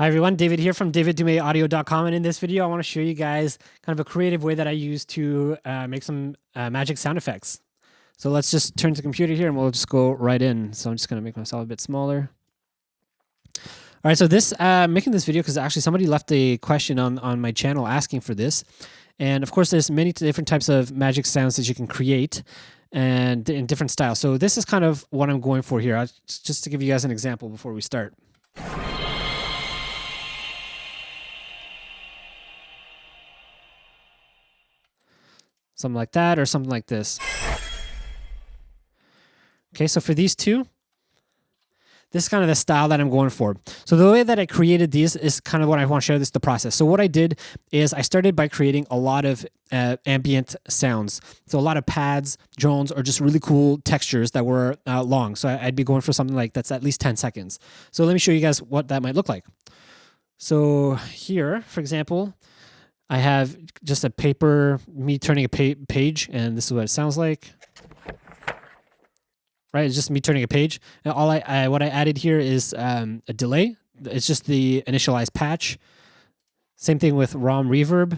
Hi everyone, David here from daviddumaisaudio.com, and in this video I want to show you guys kind of a creative way that I use to make some magic sound effects. So let's just turn to the computer here and we'll just go right in. So I'm just going to make myself a bit smaller. All right, so this making this video because actually somebody left a question on my channel asking for this. And of course there's many different types of magic sounds that you can create and in different styles. So this is kind of what I'm going for here. Just to give you guys an example before we start. Something like that or something like this. Okay, so for these two, this is kind of the style that I'm going for. So the way that I created these is kind of what I want to show this the process. So what I did is I started by creating a lot of ambient sounds. So a lot of pads, drones, or just really cool textures that were long. So I'd be going for something like that's at least 10 seconds. So let me show you guys what that might look like. So here, for example, I have just a paper, me turning a page, and this is what it sounds like. Right, it's just me turning a page. And all what I added here is a delay. It's just the initialized patch. Same thing with ROM reverb.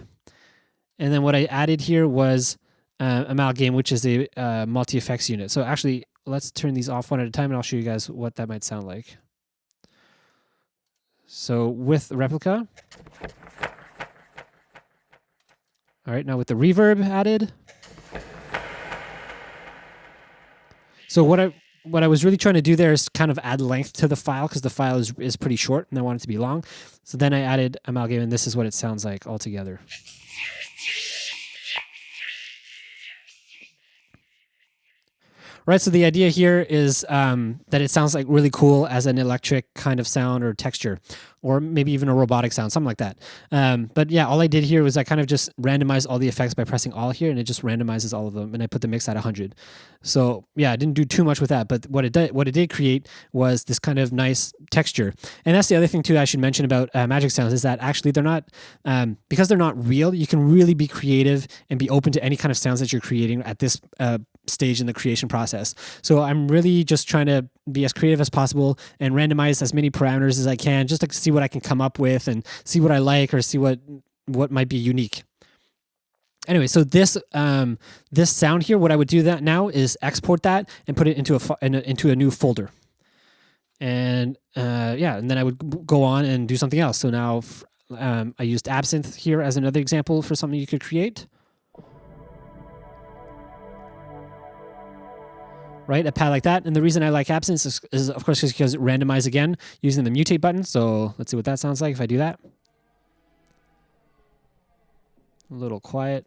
And then what I added here was amalgam, which is a multi-effects unit. So actually, let's turn these off one at a time, and I'll show you guys what that might sound like. So with replica. All right, now with the reverb added. So what I was really trying to do there is kind of add length to the file because the file is pretty short and I want it to be long. So then I added amalgam, and this is what it sounds like altogether. Right, so the idea here is that it sounds like really cool as an electric kind of sound or texture, or maybe even a robotic sound, something like that. But yeah, all I did here was I kind of just randomized all the effects by pressing all here, and it just randomizes all of them, and I put the mix at 100. So yeah, I didn't do too much with that, but what it did create was this kind of nice texture. And that's the other thing too I should mention about magic sounds is that actually they're not, because they're not real, you can really be creative and be open to any kind of sounds that you're creating at this stage in the creation process. So I'm really just trying to be as creative as possible and randomize as many parameters as I can just to see what I can come up with and see what I like or see what might be unique. Anyway, so this this sound here, what I would do that now is export that and put it into a new folder. And yeah, and then I would go on and do something else. So now I used absinthe here as another example for something you could create. Right, a pad like that. And the reason I like absinthe is of course because it randomizes again using the mutate button. So let's see what that sounds like if I do that. A little quiet.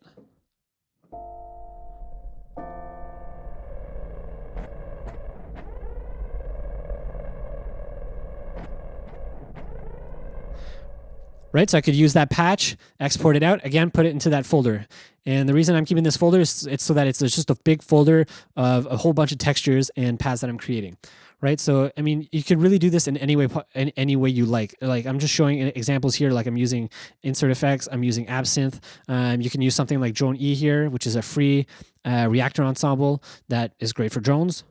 Right, so I could use that patch, export it out, again, put it into that folder. And the reason I'm keeping this folder is it's so that it's just a big folder of a whole bunch of textures and paths that I'm creating. Right, so I mean, you can really do this in any way you like. Like I'm just showing examples here. Like I'm using insert effects. I'm using absinthe. You can use something like Drone E here, which is a free reactor ensemble that is great for drones.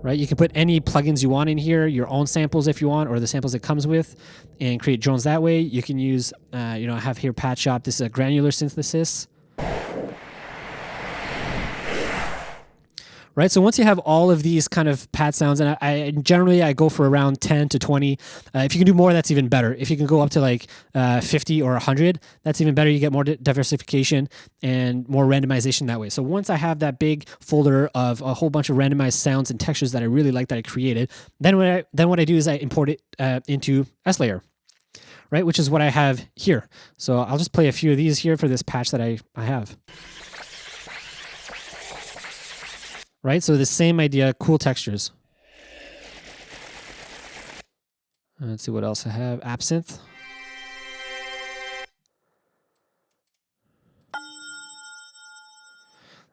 Right, you can put any plugins you want in here, your own samples if you want, or the samples it comes with, and create drones that way. You can use, I have here Patch Shop. This is a granular synthesis. Right, so once you have all of these kind of pad sounds, and I generally go for around 10 to 20. If you can do more, that's even better. If you can go up to like 50 or 100, that's even better. You get more diversification and more randomization that way. So once I have that big folder of a whole bunch of randomized sounds and textures that I really like that I created, then what I do is I import it into S-Layer. Right, which is what I have here. So I'll just play a few of these here for this patch that I have. Right, so the same idea, cool textures. Let's see what else I have. Absinthe.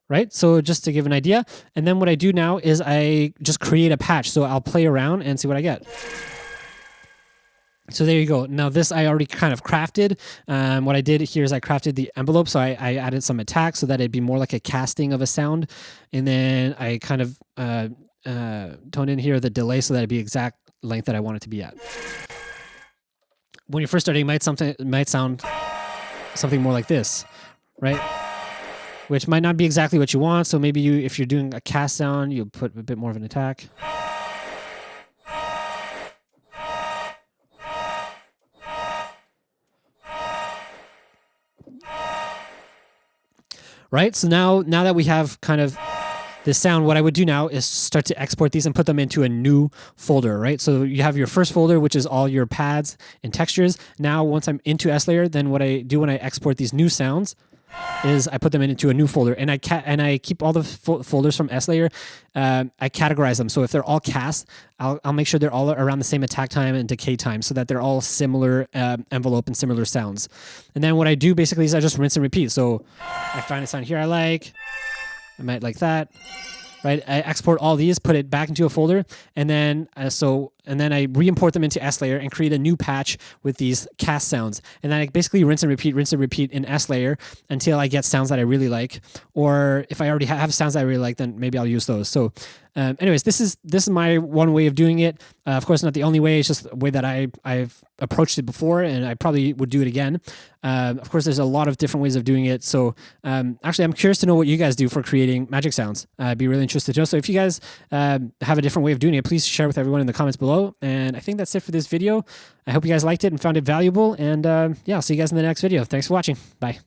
Right, so just to give an idea. And then what I do now is I just create a patch. So I'll play around and see what I get. So there you go. Now this I already kind of crafted. What I did here is I crafted the envelope. So I added some attack so that it'd be more like a casting of a sound. And then I kind of toned in here the delay so that it'd be exact length that I want it to be at. when you're first starting, it might sound something more like this, right? Which might not be exactly what you want. So maybe if you're doing a cast sound, you'll put a bit more of an attack. Right? So now that we have kind of this sound, what I would do now is start to export these and put them into a new folder, right? So you have your first folder, which is all your pads and textures. Now, once I'm into S-Layer, then what I do when I export these new sounds is I put them into a new folder, and I keep all the folders from S-Layer. I categorize them, so if they're all cast, I'll make sure they're all around the same attack time and decay time, so that they're all similar envelope and similar sounds. And then what I do basically is I just rinse and repeat. So I find a sound here I might like that. Right, I export all these, put it back into a folder, and then I re-import them into S-Layer and create a new patch with these cast sounds. And then I basically rinse and repeat in S-Layer until I get sounds that I really like. Or if I already have sounds that I really like, then maybe I'll use those. So anyways, this is my one way of doing it. Of course, not the only way. It's just a way that I've approached it before, and I probably would do it again. Of course, there's a lot of different ways of doing it. So actually, I'm curious to know what you guys do for creating magic sounds. I'd be really interested to know. So if you guys have a different way of doing it, please share with everyone in the comments below. And I think that's it for this video. I hope you guys liked it and found it valuable. And yeah, I'll see you guys in the next video. Thanks for watching. Bye.